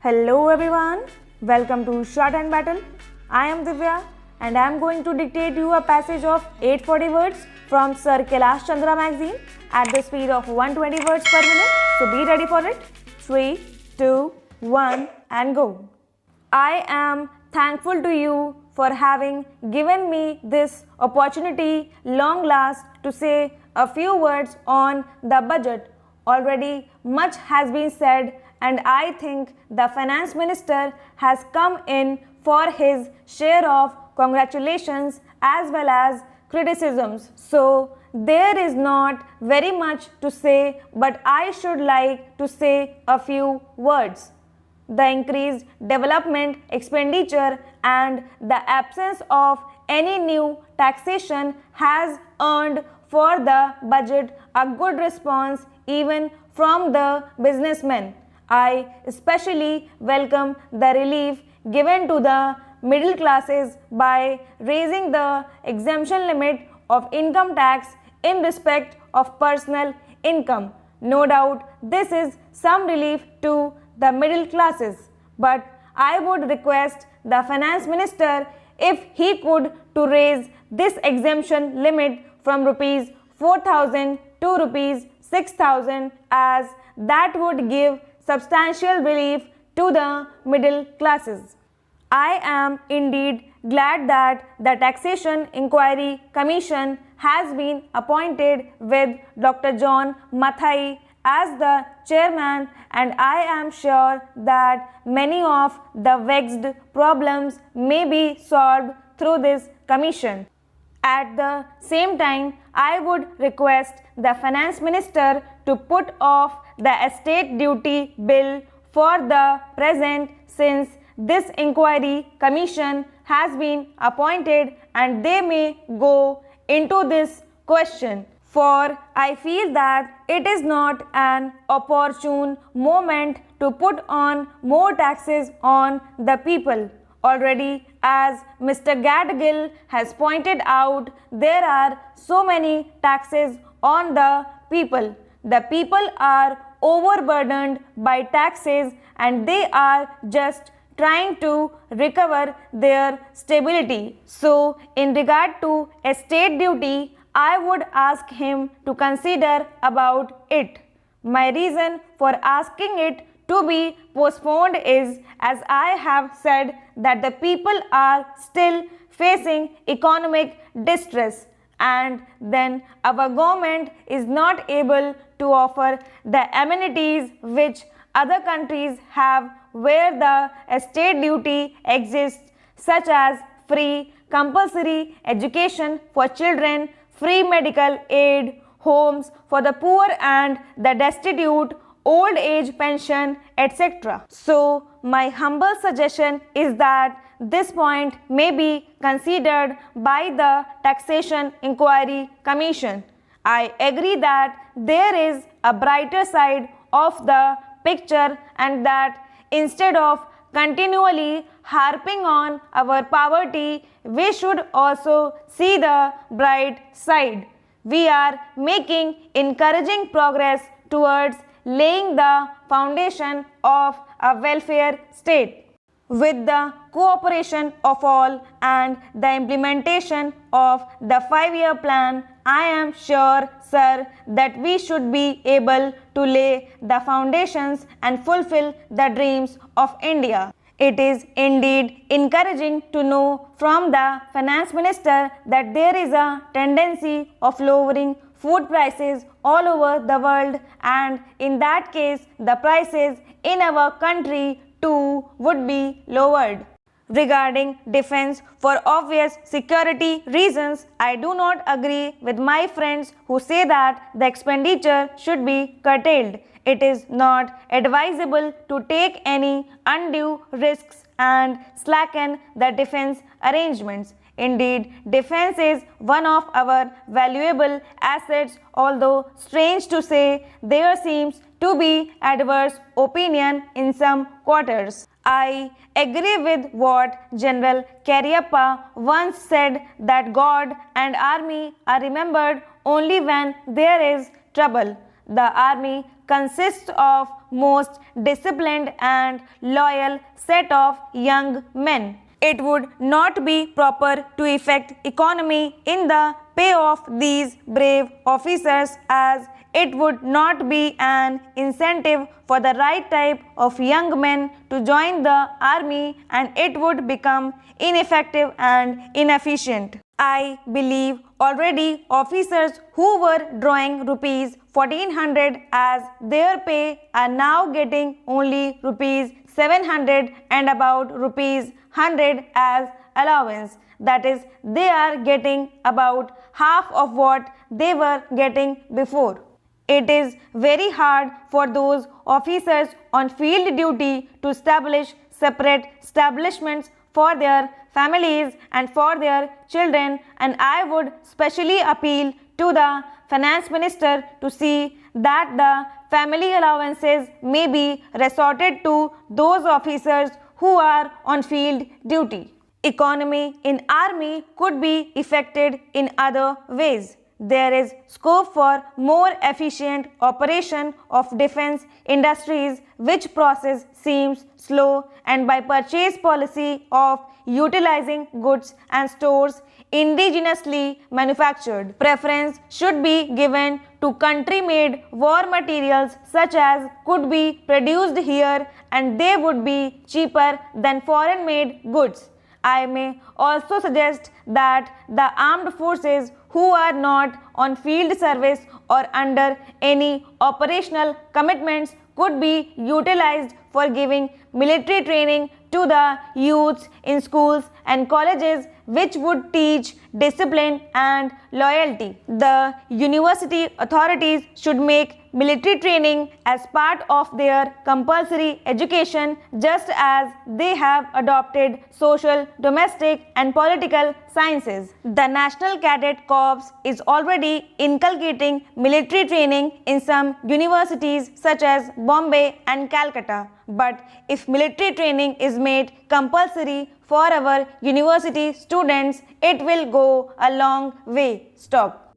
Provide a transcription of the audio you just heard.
Hello everyone, welcome to Shorthand Battle. I am Divya and I am going to dictate you a passage of 840 words from Sir Kailash Chandra magazine at the speed of 120 words per minute. So be ready for it. 3, 2, 1 and go. I am thankful to you for having given me this opportunity long last to say a few words on the budget. Already much has been said and I think the finance minister has come in for his share of congratulations as well as criticisms. So there is not very much to say, but I should like to say a few words. The increased development expenditure and the absence of any new taxation has earned for the budget a good response even from the businessmen. I especially welcome the relief given to the middle classes by raising the exemption limit of income tax in respect of personal income. No doubt this is some relief to the middle classes, but I would request the finance minister if he could to raise this exemption limit from rupees 4,000 to rupees 6,000, as that would give substantial relief to the middle classes. I am indeed glad that the Taxation Inquiry Commission has been appointed with Dr. John Mathai as the chairman, and I am sure that many of the vexed problems may be solved through this commission. At the same time, I would request the finance minister to put off the estate duty bill for the present, since this inquiry commission has been appointed and they may go into this question. For I feel that it is not an opportune moment to put on more taxes on the people. Already, as Mr. Gadgil has pointed out, there are so many taxes on the people. The people are overburdened by taxes and they are just trying to recover their stability. So, in regard to estate duty, I would ask him to consider about it. My reason for asking it to be postponed is, as I have said, that the people are still facing economic distress, and then our government is not able to offer the amenities which other countries have where the estate duty exists, such as free compulsory education for children, free medical aid, homes for the poor and the destitute, old age pension, etc. So, my humble suggestion is that this point may be considered by the Taxation Inquiry Commission. I agree that there is a brighter side of the picture and that instead of continually harping on our poverty, we should also see the bright side. We are making encouraging progress towards laying the foundation of a welfare state. With the cooperation of all and the implementation of the 5-year plan, I am sure, sir, that we should be able to lay the foundations and fulfill the dreams of India. It is indeed encouraging to know from the finance minister that there is a tendency of lowering food prices all over the world, and in that case the prices in our country too would be lowered. Regarding defense, for obvious security reasons, I do not agree with my friends who say that the expenditure should be curtailed. It is not advisable to take any undue risks and slacken the defense arrangements. Indeed, defense is one of our valuable assets, although strange to say, there seems to be adverse opinion in some quarters. I agree with what General Cariappa once said, that God and army are remembered only when there is trouble. The army consists of most disciplined and loyal set of young men. It would not be proper to affect economy in the pay of these brave officers, as it would not be an incentive for the right type of young men to join the army, and it would become ineffective and inefficient. I believe already officers who were drawing rupees 1400 as their pay are now getting only rupees 700 and about rupees 100 as allowance. That is, they are getting about half of what they were getting before. It is very hard for those officers on field duty to establish separate establishments for their families and for their children, and I would specially appeal to the finance minister to see that the family allowances may be resorted to those officers who are on field duty. Economy in army could be affected in other ways. There is scope for more efficient operation of defense industries, which process seems slow, and by purchase policy of utilizing goods and stores indigenously manufactured. Preference should be given to country-made war materials such as could be produced here, and they would be cheaper than foreign-made goods. I may also suggest that the armed forces who are not on field service or under any operational commitments could be utilized for giving military training to the youths in schools and colleges, which would teach discipline and loyalty. The university authorities should make military training as part of their compulsory education, just as they have adopted social, domestic and political sciences. The National Cadet Corps is already inculcating military training in some universities such as Bombay and Calcutta. But if military training is made compulsory for our university students, it will go a long way. Stop.